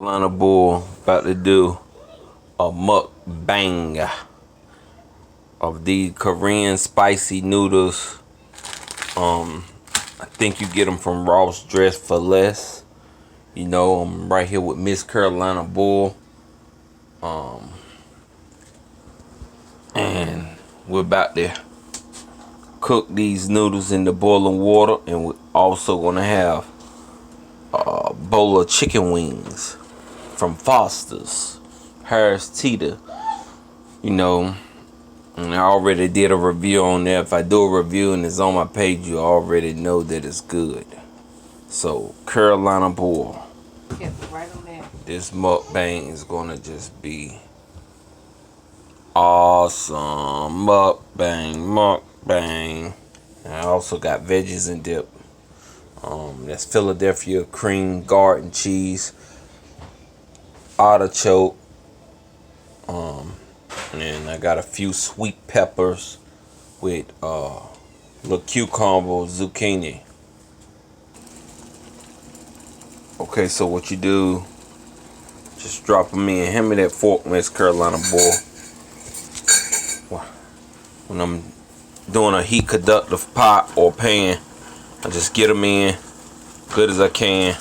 Carolina Bull about to do a mukbang of these Korean spicy noodles. I think you get them from Ross Dress for less. You know, I'm right here with Miss Carolina Bull. And we're about to cook these noodles in the boiling water, and we're also gonna have a bowl of chicken wings from Foster's, Harris Teeter. You know, and I already did a review on there. If I do a review and it's on my page, you already know that it's good. So, Carolina Bull. Yep, right on there. This mukbang is gonna just be awesome. Mukbang. And I also got veggies and dip. That's Philadelphia cream garden cheese, artichoke, and I got a few sweet peppers with little cucumber, zucchini. Okay, so what you do, just drop them in. Hand me that fork, Miss Carolina Bull. When I'm doing a heat conductive pot or pan, I just get them in good as I can.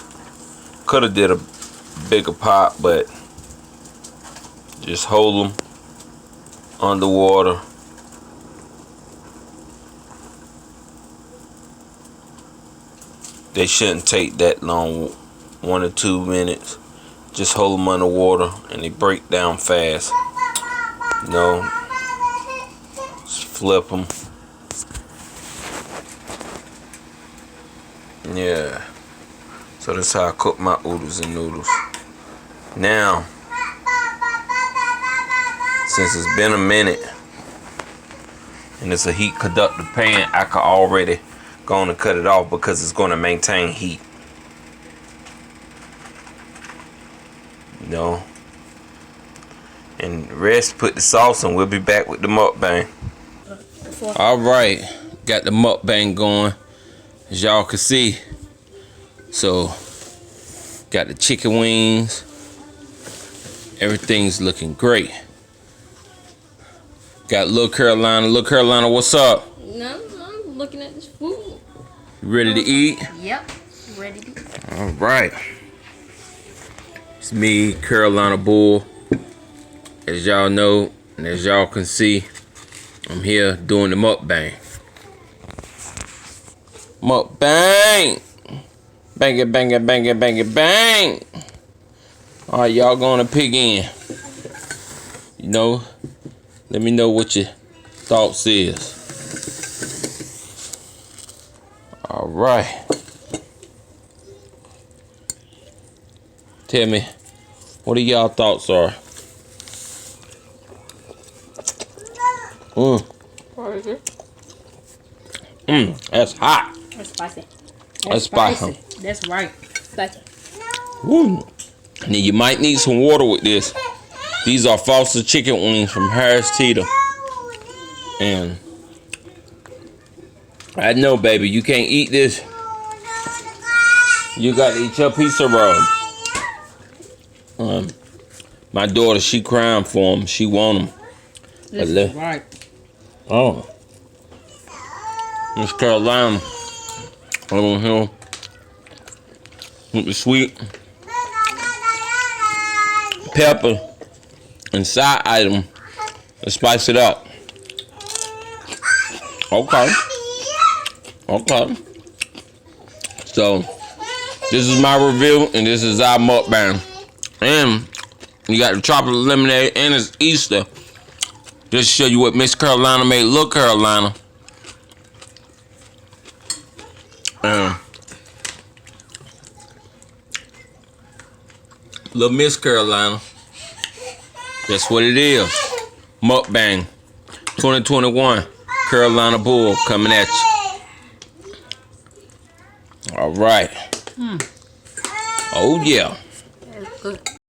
Could have did a bigger pot, but just hold them underwater. They shouldn't take that long, 1 or 2 minutes. Just hold them underwater and they break down fast. You know, just flip them. Yeah. So that's how I cook my oodles and noodles. Now, since it's been a minute and it's a heat conductive pan, I can already go on and cut it off because it's going to maintain heat. You know. And rest, put the sauce, and we'll be back with the mukbang. Alright, got the mukbang going, as y'all can see. So, got the chicken wings. Everything's looking great. Got Little Carolina. Little Carolina, what's up? No, I'm looking at this food. You ready to eat? Yep, ready to eat. Alright. It's me, Carolina Bull. As y'all know, and as y'all can see, I'm here doing the mukbang. Mukbang! Bang it, bang it, bang it, bang it, bang! Alright, y'all gonna pig in. You know, let me know what your thoughts is. Alright. Tell me, what do y'all thoughts are? That's hot. That's spicy. That's spicy. That's right. Spicy. Woo. And then you might need some water with this. These are Foster chicken wings from Harris Teeter. And I know, baby, you can't eat this. You got to eat your piece of raw. My daughter, she crying for them. She want them. That's right. Oh. Miss Carolina over here with the sweet pepper and side item to spice it up. Okay. Okay. So, this is my review and this is our mukbang. And you got the chocolate lemonade and it's Easter. Just to show you what Miss Carolina made Little Carolina. Little Miss Carolina. That's what it is. Mukbang 2021. Carolina Bull coming at you. Alright. Oh yeah. That's good.